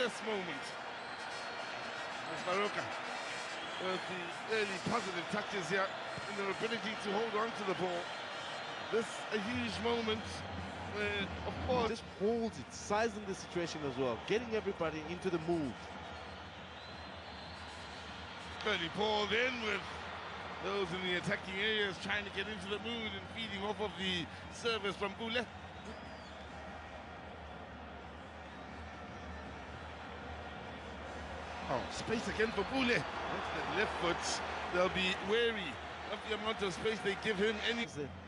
this moment. As Baroka with the early positive touches here in their ability to hold on to the ball. This a huge moment where, of course, just holds it, sizing the situation as well, getting everybody into the mood. Early ball in with those in the attacking areas trying to get into the mood and feeding off of the service from Bule. Oh, space again for Bule. Onto the left foot, they'll be wary of the amount of space they give him. Any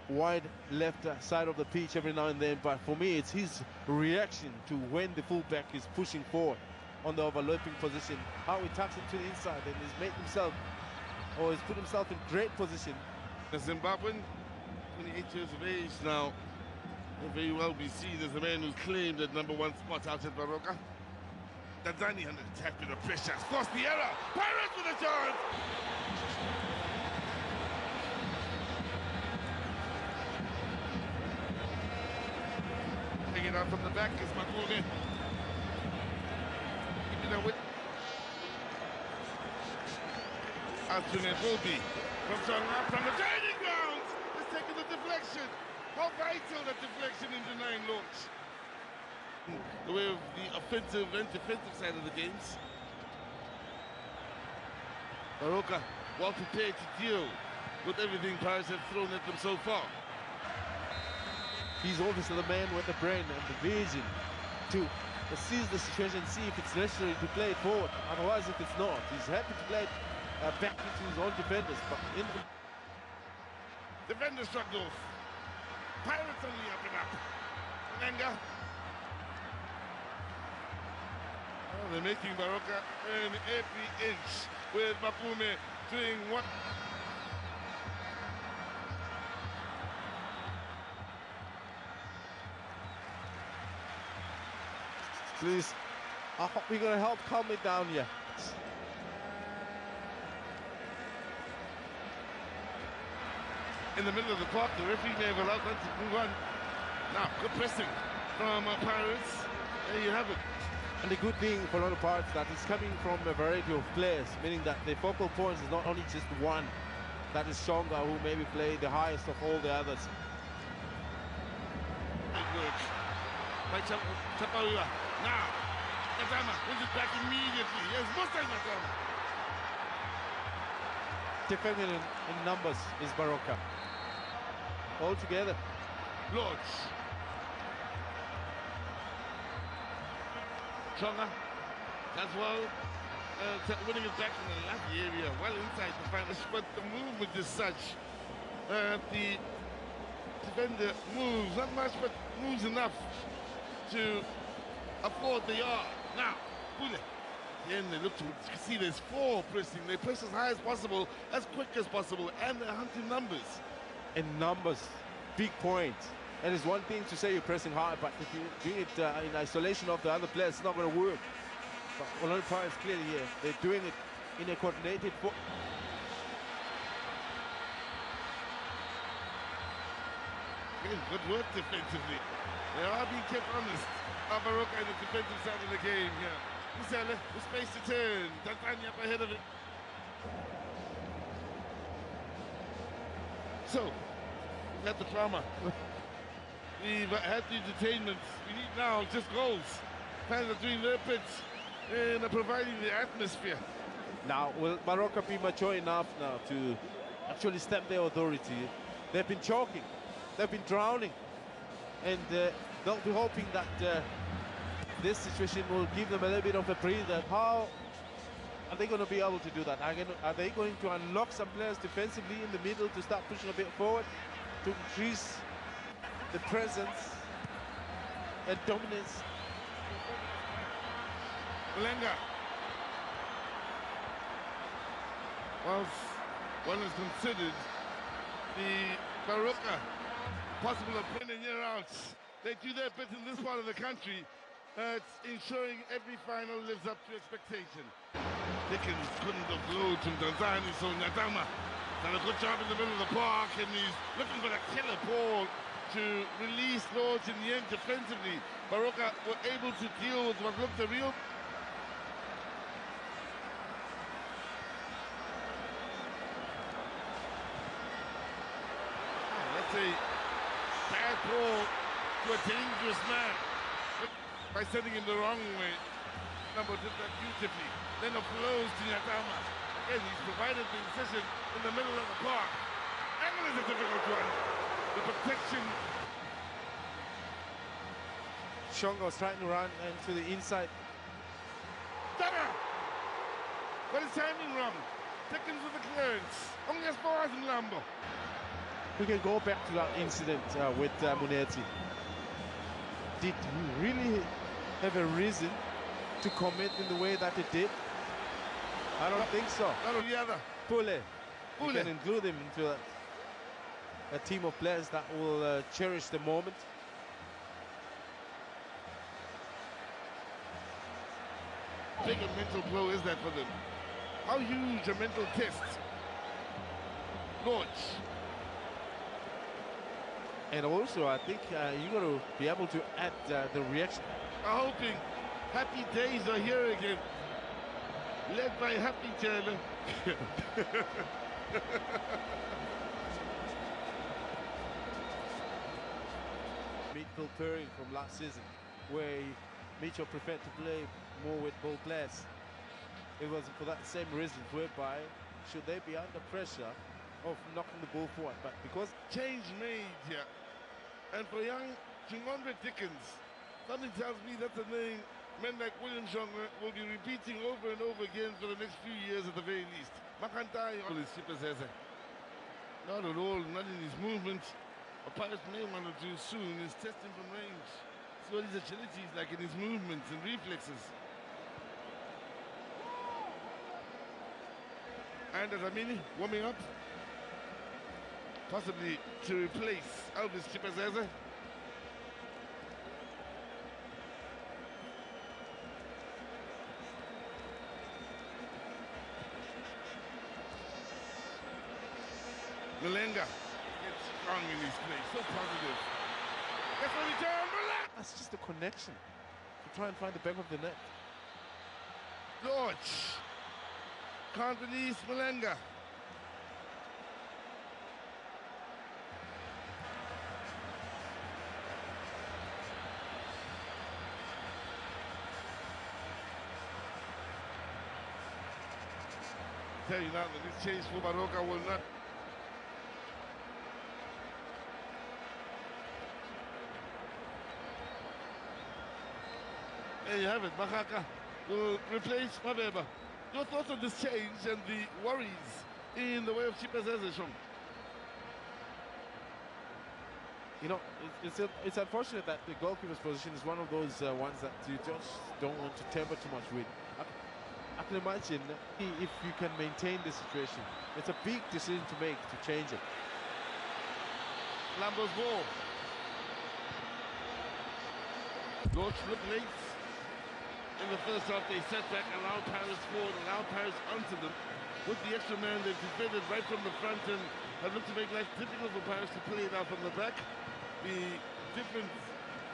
wide left side of the pitch every now and then, but for me it's his reaction to when the fullback is pushing forward on the overlapping position, how he tucks it to the inside and he's made himself, or he's put himself in great position. The Zimbabwean, 28 years of age now, may very well be seen as the man who claimed that #1 spot out at Baroka. Tanzania under attack with the pressure, forced the error, Pirates with a chance! Taking it out from the back is Makume. Keeping it with Alternate will be from the training grounds. It's taking the deflection. How vital that deflection in denying launch. The way of the offensive and defensive side of the games. Baroka well prepared to deal with everything Pirates have thrown at them so far. He's obviously the man with the brain and the vision to seize the situation, see if it's necessary to play it forward. Otherwise, if it's not, he's happy to play it back into his own defenders. But in the defender struggles. Pirates on the up and up. Lenga. Oh, they're making Baroka earn every inch with Makume doing what? Please, I hope we're going to help calm it down here. In the middle of the park, the referee may have allowed them to move on. Now, good pressing from Pirates. There you have it. And the good thing for a lot of Pirates that is coming from a variety of players, meaning that the focal points is not only just one that is stronger, who maybe play the highest of all the others. Good work by Chapaua. Now, Natama wins it back immediately. Yes, most times Natama. Defending in numbers is Baroka. All together. Lodge. Chonga as well, winning it back in the left area, well inside the final, but the movement is such the defender moves, not much, but moves enough to afford the yard. Now, Bule. Then they look to see there's 4 pressing. They press as high as possible, as quick as possible, and they're hunting numbers. And numbers, big point. And it's one thing to say you're pressing hard, but if you do it in isolation of the other players, it's not going to work. But Orlando Pirates clearly here, they're doing it in a coordinated way. Good work defensively. They are being kept honest. Baroka in the defensive side of the game here. Musele with space to turn. Tanzania up ahead of it. So, we've had the drama. We've had the entertainment. We need now just goals. Fans are doing their bits and are providing the atmosphere. Now, will Baroka be mature enough now to actually stamp their authority? They've been choking. They've been drowning. And they'll be hoping that this situation will give them a little bit of a breather. How are they going to be able to do that? Are they going to unlock some players defensively in the middle to start pushing a bit forward, to increase the presence and dominance? Lenga. Whilst one is considered the Baroka possible opponent year out, they do their bit in this part of the country. It's ensuring every final lives up to expectation. Dickens couldn't have load from Tanzania, so Natama done a good job in the middle of the park, and he's looking for the killer ball to release Lords in the end defensively. Baroka were able to deal with what looked a real bad call to a dangerous man by sending him the wrong way. Number did that beautifully. Then it flows to Nyatama. Again, he's provided the incision in the middle of the park. Angle is a difficult one. The protection. Shonga was trying to run into the inside. Dagger! Got his timing wrong. Dickens with the clearance. Only as far as Lambo. We can go back to that incident with Muneti. Did he really have a reason to commit in the way that he did? I don't think so. Not on the other. Pule. You can include him into a team of players that will cherish the moment. Big a mental blow is that for them? How huge a mental test? Launch. And also, I think you got to be able to add the reaction. I'm hoping happy days are here again. Led by Happy Taylor. Meet Phil Perry from last season, where Mitchell preferred to play more with ball players. It was for that same reason, whereby should they be under pressure of knocking the ball forward, but because change made here, and for young Chingondre Dickens, something tells me that's a name men like William Shonga will be repeating over and over again for the next few years at the very least. Makantai all his super says not at all, not in his movement. What Pirates may want to do soon is test him from range. See what his agility is like in his movements and reflexes. And Adamini warming up, possibly to replace Elvis Chipazeze. Malenga gets strong in his play, so positive. That's what he turned. that's just a connection to try and find the back of the net. George can't release Malenga. Tell you now that this chase for Baroka will not. There you have it, Bakaka will replace Mabeba. Your thoughts on this change and the worries in the way of Chipazeze, Shong? You know, it's unfortunate that the goalkeeper's position is one of those ones that you just don't want to tamper too much with. I can imagine if you can maintain the situation. It's a big decision to make to change it. Lambo's ball. Lodge looked late. In the first half, they set back, allowed Paris forward, allowed Paris onto them. With the extra man, they've defended right from the front and have looked to make life difficult for Paris to play it out from the back. The difference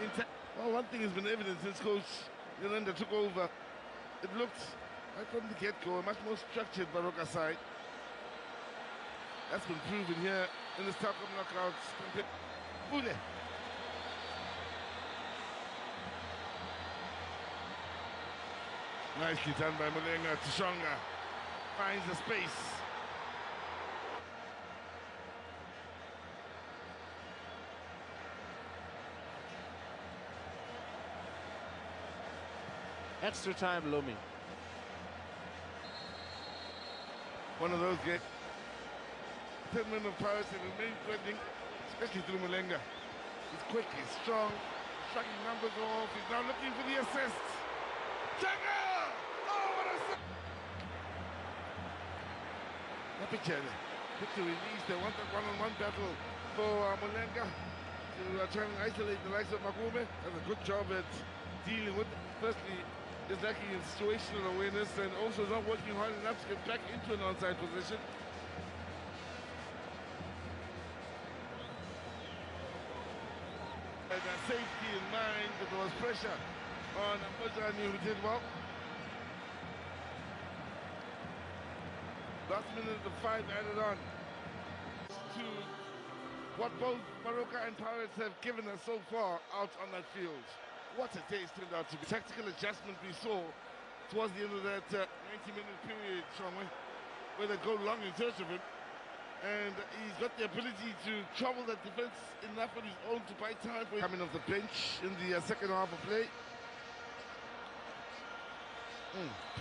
in well, one thing has been evident since Coach Yolanda took over. It looked right from the get-go a much more structured Baroka side. That's been proven here in the Stockholm knockouts. Bule. Nicely done by Malenga. Tshonga finds the space. Extra time looming. One of those games. 10 men of Paris and remain threatening, especially through Malenga. He's quick, he's strong, striking numbers off. He's now looking for the assist. Changa! Oh, what a assist! Napicele, quick to release. They want that one-on-one battle for Malenga to try and isolate the likes of Makume. Does a good job at dealing with it. Firstly, is lacking in situational awareness and also is not working hard enough to get back into an onside position. And safety in mind, but there was pressure on Mbojani, who did well. Last minute of the 5 added on to what both Baroka and Pirates have given us so far out on that field. What a day it's turned out to be. Tactical adjustment we saw towards the end of that 90-minute period, Sean, where they go long in search of him. And he's got the ability to trouble that defense enough on his own to buy time for coming off the bench in the second half of play.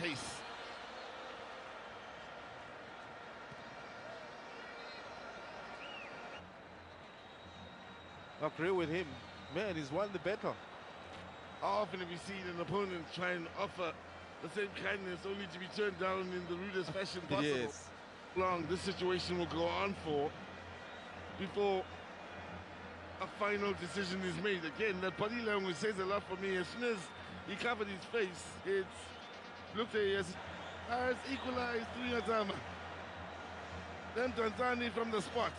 Pace. I agree with him. Man, he's won the battle. How often have you seen an opponent try and offer the same kindness only to be turned down in the rudest fashion possible? Yes. Long this situation will go on for before a final decision is made. Again, that body language says a lot for me. As soon as he covered his face, it looked as equalized 3-0. Then Tanzania from the spot.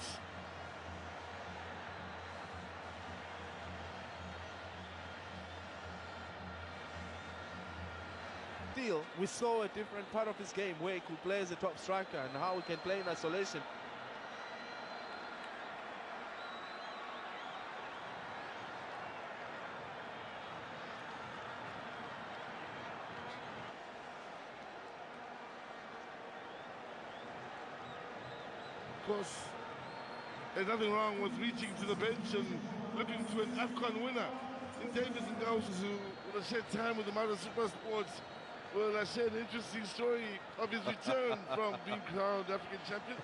Still, we saw a different part of his game where he could play as a top striker and how he can play in isolation. Of course, there's nothing wrong with reaching to the bench and looking to an AFCON winner in Davis and Gauss, who will have shared time with the Mother Super Sports. Well, I shared an interesting story of his return from being crowned African champion.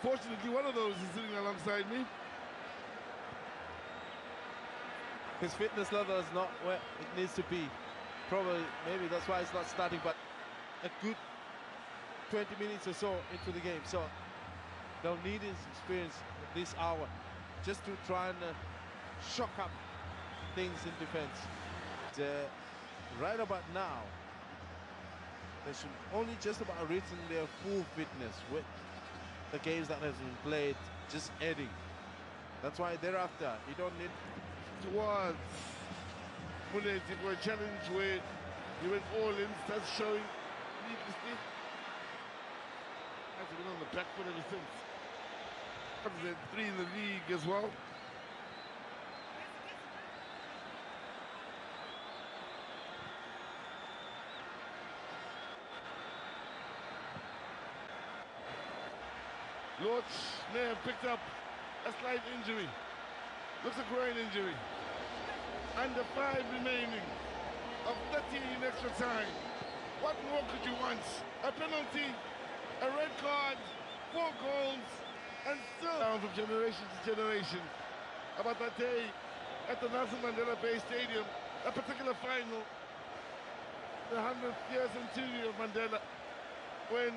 Fortunately, one of those is sitting alongside me. His fitness level is not where it needs to be. Probably, maybe that's why he's not starting, but a good 20 minutes or so into the game. So they'll need his experience at this hour just to try and shock up things in defense. Right about now, they should only just about reaching their full fitness with the games that has been played, just adding. That's why thereafter, you don't need towards Muneti for a challenge where he went all in, starts showing needlessly. Has been on the back foot ever since. 3 in the league as well. Lorch may have picked up a slight injury. Looks a groin injury. Under 5 remaining of 13 extra time. What more could you want? A penalty, a red card, 4 goals, and still down from generation to generation. About that day at the Nelson Mandela Bay Stadium, a particular final, the 100th year centenary of Mandela, when